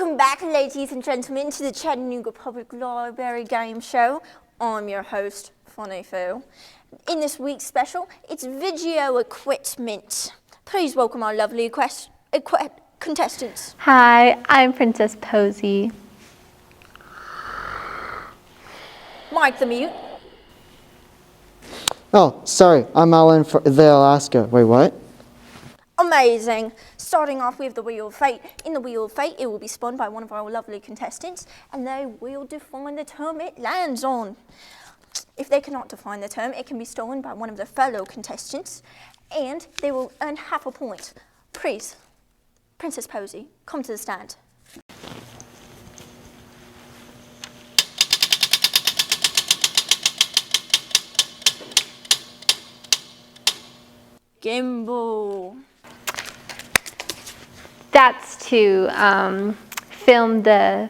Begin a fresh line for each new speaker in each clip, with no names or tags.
Welcome back, ladies and gentlemen, to the Chattanooga Public Library Game Show. I'm your host, Funny Phil. In this week's special, it's video equipment. Please welcome our lovely contestants.
Hi, I'm Princess Posey.
Mike the Mute.
Oh, sorry, I'm Alan for the Alaska. Wait, what?
Amazing. Starting off with the Wheel of Fate. In the Wheel of Fate, it will be spun by one of our lovely contestants, and they will define the term it lands on. If they cannot define the term, it can be stolen by one of their fellow contestants, and they will earn half a point. Please, Princess Posey, come to the stand. Gimbal.
That's to film the,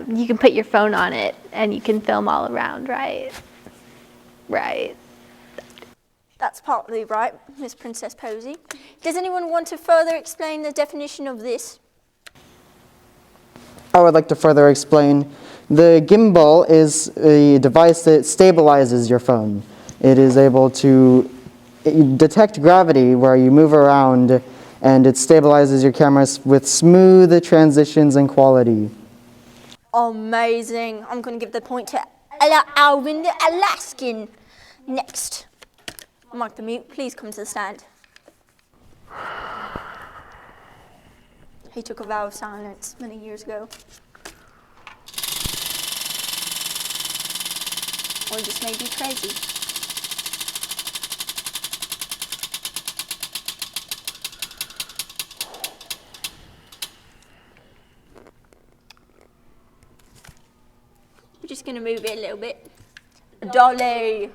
you can put your phone on it and you can film all around, right? Right.
That's partly right, Miss Princess Posey. Does anyone want to further explain the definition of this?
I would like to further explain. The gimbal is a device that stabilizes your phone. It is able to detect gravity where you move around, and it stabilizes your cameras with smooth transitions and quality.
Amazing. I'm going to give the point to Alvin the Alaskan. Next, Mark the Mute, please come to the stand. He took a vow of silence many years ago. Or he just may be crazy. We're just going to move it a little bit. Dolly.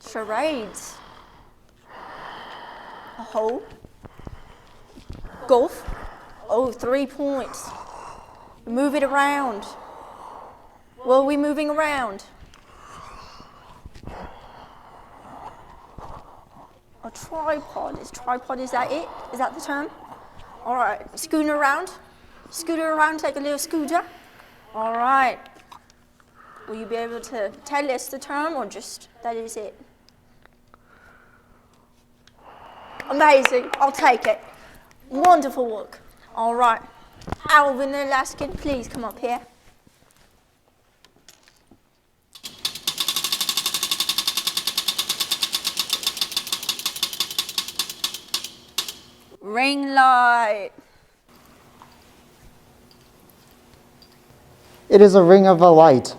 Charades. A hole. Golf. Oh, 3 points. Move it around. What are we moving around? A tripod. Is that it? Is that the term? All right. Scooting around. Scooter around, take a little scooter. All right. Will you be able to tell us the term or just that is it? Amazing. I'll take it. Wonderful work. All right. Alvin the Alaskan, please come up here. Ring light.
It is a ring of a light.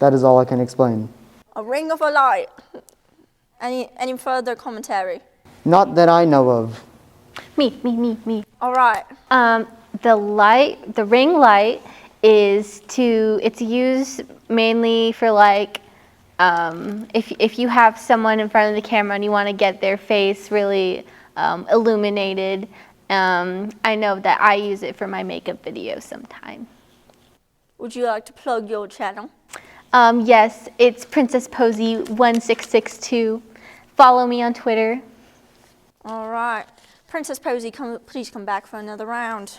That is all I can explain.
A ring of a light. Any further commentary?
Not that I know of.
Me.
All right.
The ring light it's used mainly for like, if you have someone in front of the camera and you want to get their face really illuminated. I know that I use it for my makeup videos sometimes.
Would you like to plug your channel?
Yes, it's Princess Posey 1662. Follow me on Twitter.
All right. Princess Posey, please come back for another round.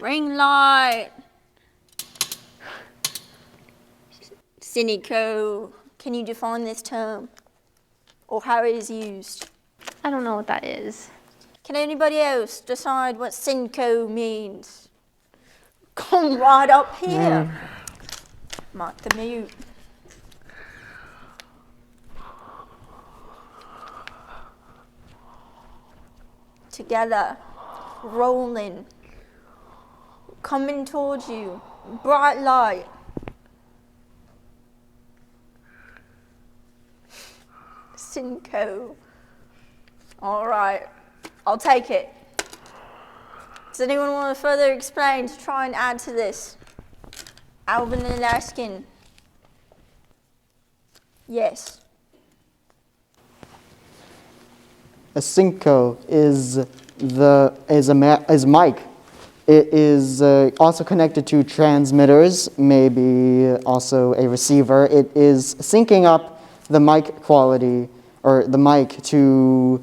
Ring light. Cynico. Can you define this term or how it is used?
I don't know what that is.
Can anybody else decide what Cinco means? Come right up here. Mark the Mute. Together, rolling, coming towards you, bright light. Cinco. All right, I'll take it. Does anyone want to further explain to try and add to this? Alvin the Alaskan. Yes.
A Cinco is Mike. It is also connected to transmitters, maybe also a receiver. It is syncing up the mic quality, or the mic to,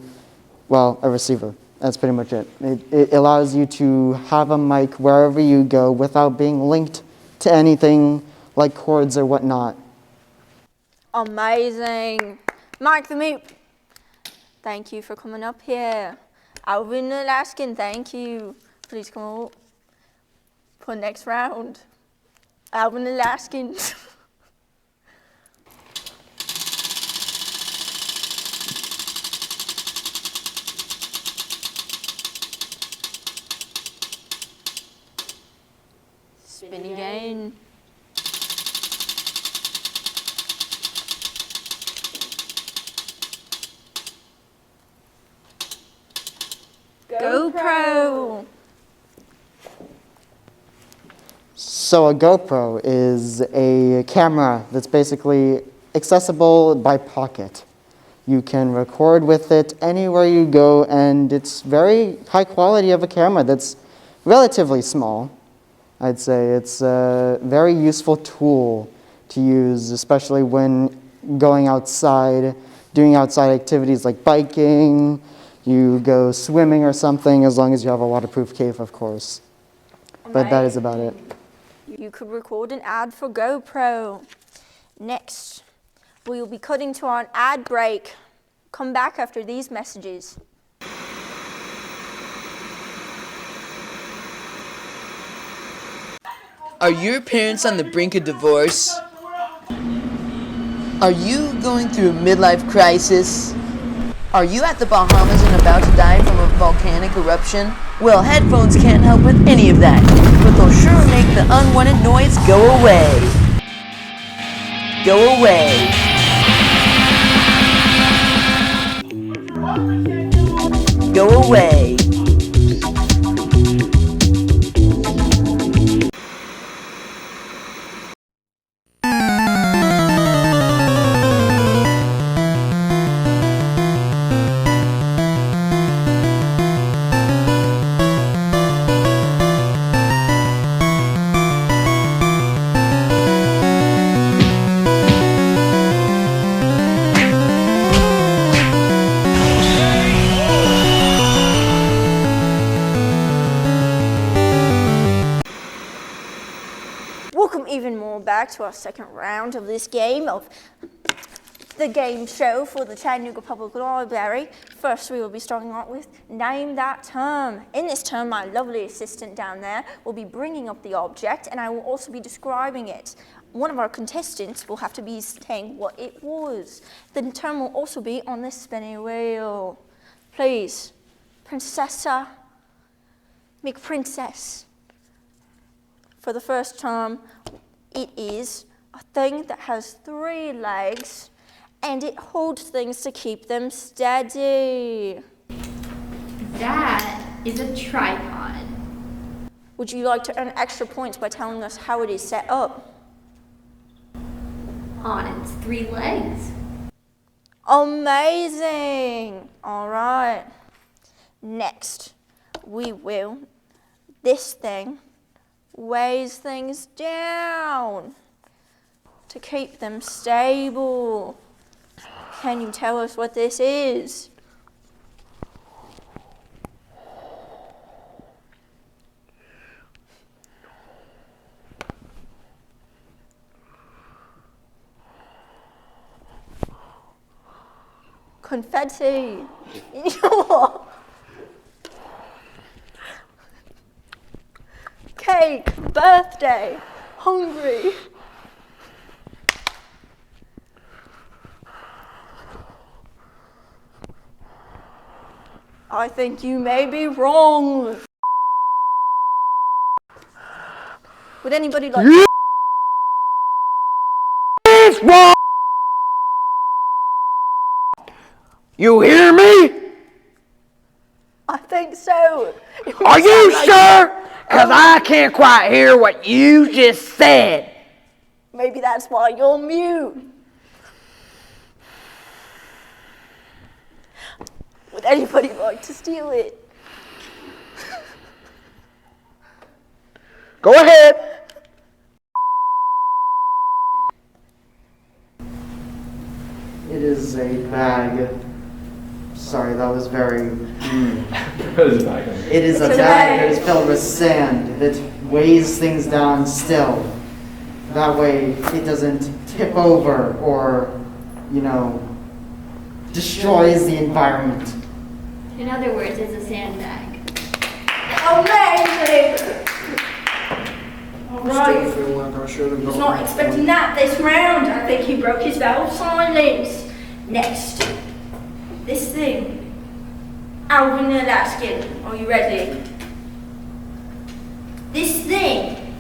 well, a receiver. That's pretty much it. It allows you to have a mic wherever you go without being linked to anything like cords or whatnot.
Amazing. Mike the Meep, thank you for coming up here. Alvin Alaskan, thank you. Please come up for next round. Alvin Alaskan. Spin again. GoPro.
So a GoPro is a camera that's basically accessible by pocket. You can record with it anywhere you go, and it's very high quality of a camera that's relatively small. I'd say it's a very useful tool to use, especially when going outside, doing outside activities like biking, you go swimming or something, as long as you have a waterproof cave, of course. But that is about it.
You could record an ad for GoPro. Next, we will be cutting to our ad break. Come back after these messages.
Are your parents on the brink of divorce? Are you going through a midlife crisis? Are you at the Bahamas and about to die from a volcanic eruption? Well, headphones can't help with any of that, but they'll sure make the unwanted noise go away. Go away. Go away.
Welcome even more back to our second round of this game of the game show for the Chattanooga Public Library. First, we will be starting out with Name That Term. In this term, my lovely assistant down there will be bringing up the object, and I will also be describing it. One of our contestants will have to be saying what it was. The term will also be on this spinning wheel. Please, Princessa McPrincess. For the first term, it is a thing that has 3 legs and it holds things to keep them steady.
That is a tripod.
Would you like to earn extra points by telling us how it is set up?
On its 3 legs.
Amazing! All right. Next, this thing weighs things down to keep them stable. Can you tell us what this is? Confetti. Cake, birthday, hungry. I think you may be wrong. Would anybody like to...
It's wrong! You hear me?
I think so.
Are you sure? Because I can't quite hear what you just said.
Maybe that's why you're mute. Would anybody like to steal it?
Go ahead.
It is a bag. Sorry, that was very. It is a bag that is filled with sand that weighs things down still. That way it doesn't tip over or, destroys the environment.
In other words, it's a sandbag.
Amazing! Right.
Feel like I should have
Was not expecting that this round. I think he broke his vow of silence. Next, this thing. Alvin and Alaskan, are you ready? This thing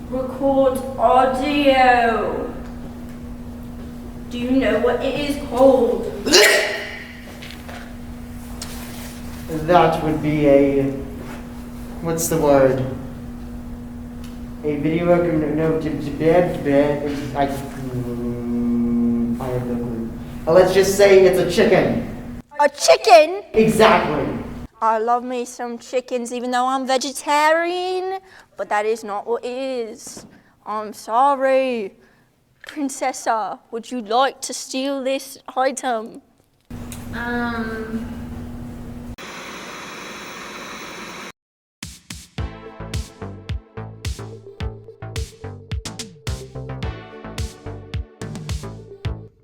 records audio. Do you know what it is called?
That would be a. What's the word? A video. No, I have no clue. Let's just say it's a chicken.
A chicken?
Exactly.
I love me some chickens even though I'm vegetarian, but that is not what it is. I'm sorry. Princessa, would you like to steal this item?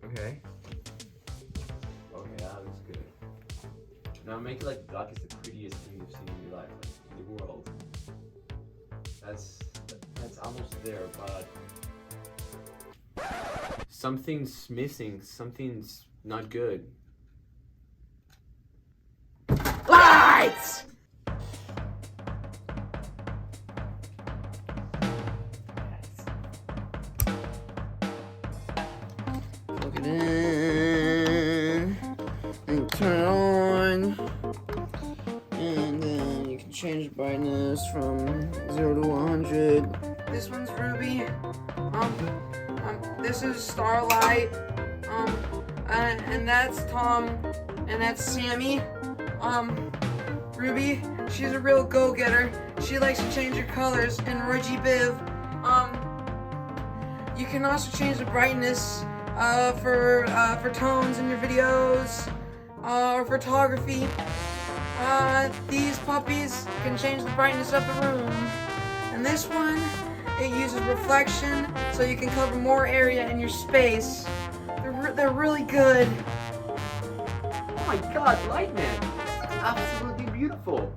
Okay. Okay, that looks good. Now make it like black is the prettiest thing you've seen in your life, like in the world. That's almost there, but something's missing. Something's not good.
Lights!
Plug it in and turn it on, and then you can change the brightness from 0 to 100.
This one's Ruby. This is Starlight. And that's Tom, and that's Sammy. Ruby, she's a real go-getter. She likes to change her colors. And Reggie Biv, you can also change the brightness for tones in your videos or photography. These puppies can change the brightness of the room. And this one, it uses reflection, so you can cover more area in your space. They're really good.
Oh my God, Lightman! Absolutely beautiful.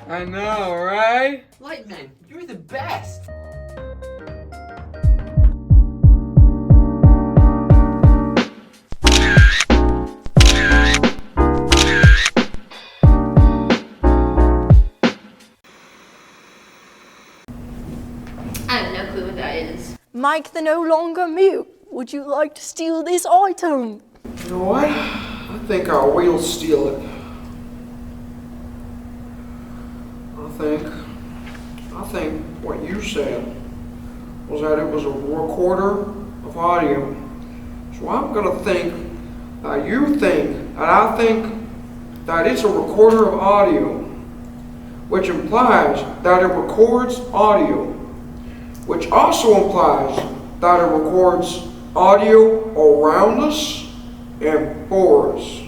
I know, right?
Lightman, you're the best.
I have no clue what that is.
Mike the no longer mute, would you like to steal this item?
You know what? I think I will steal it. I think what you said was that it was a recorder of audio. So I'm gonna think that you think that I think that it's a recorder of audio, which implies that it records audio, which also implies that it records audio around us and for us.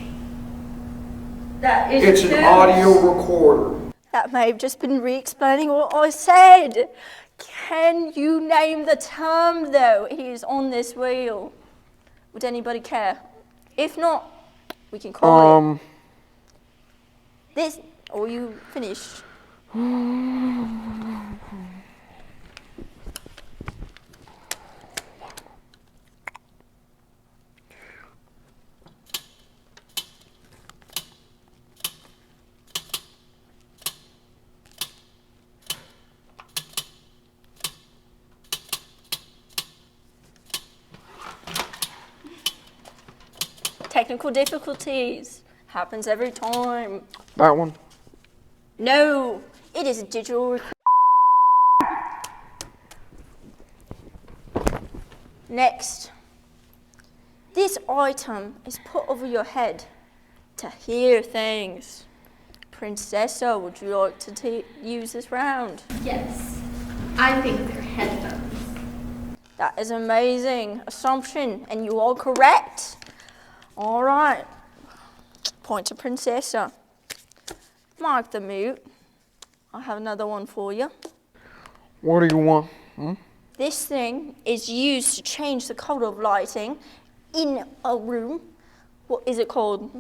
That is
It's an audio recorder.
That may have just been re-explaining what I said. Can you name the term though? It is on this wheel. Would anybody care? If not, we can call it. This, or you finished? Technical difficulties. Happens every time.
That one.
No, it is a digital Next. This item is put over your head to hear things. Princessa, would you like to use this round?
Yes. I think they're headphones.
That is amazing assumption, and you are correct. All right. Point to Princessa. Mark the mute. I have another one for you.
What do you want?
This thing is used to change the color of lighting in a room. What is it called?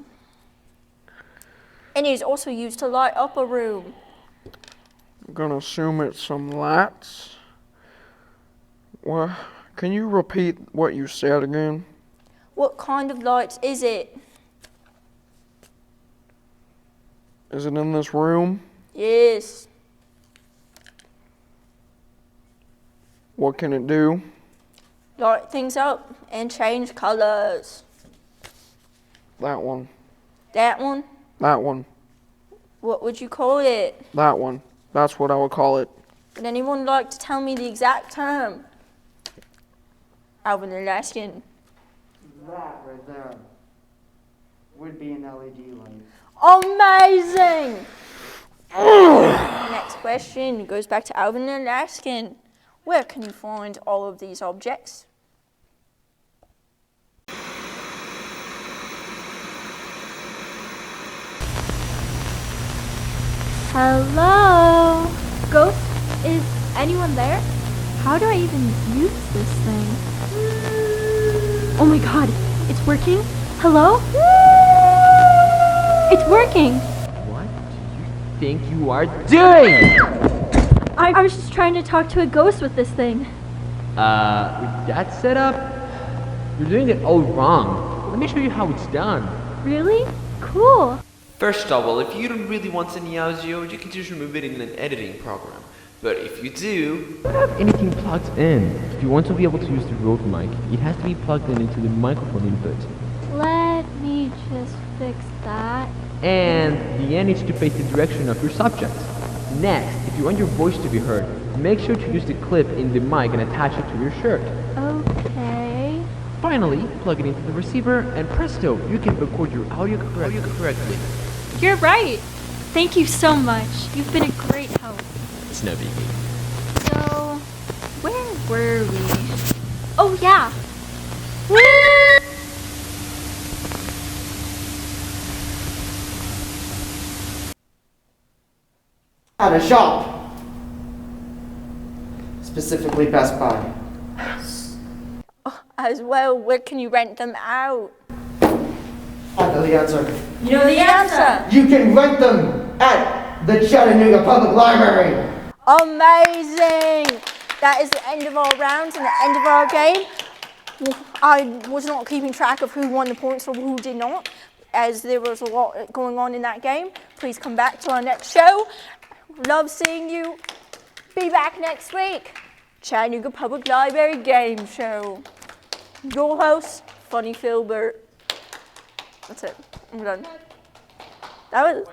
And it is also used to light up a room.
I'm gonna assume it's some lights. Well, can you repeat what you said again?
What kind of lights is it?
Is it in this room?
Yes.
What can it do?
Light things up and change colors.
That one.
That one?
That one.
What would you call it?
That one. That's what I would call it.
Would anyone like to tell me the exact term? Alvin and Laskin.
That right there would be an LED light.
Amazing! Next question goes back to Alvin and Laskin. Where can you find all of these objects?
Hello? Ghost, is anyone there? How do I even use this thing? Oh my god, it's working? Hello? It's working!
What do you think you are doing?
I was just trying to talk to a ghost with this thing.
With that setup, you're doing it all wrong. Let me show you how it's done.
Really? Cool.
First of all, if you don't really want any audio, you can just remove it in an editing program. But if you do,
You don't have anything plugged in. If you want to be able to use the Rode mic, it has to be plugged in into the microphone input.
Let me just fix that.
And the end needs to face the direction of your subject. Next, if you want your voice to be heard, make sure to use the clip in the mic and attach it to your shirt.
Okay.
Finally, plug it into the receiver and presto, you can record your audio correctly.
You're right. Thank you so much. You've been a great help.
It's no biggie.
So, where were we? Oh yeah.
At a shop. Specifically Best Buy.
As well, where can you rent them out?
I know the answer.
You know the answer!
You can rent them at the Chattanooga Public Library.
Amazing! That is the end of our rounds and the end of our game. I was not keeping track of who won the points or who did not, as there was a lot going on in that game. Please come back to our next show. Love seeing you. Be back next week. Chattanooga Public Library Game Show. Your host, Funny Filbert. That's it. I'm done. That was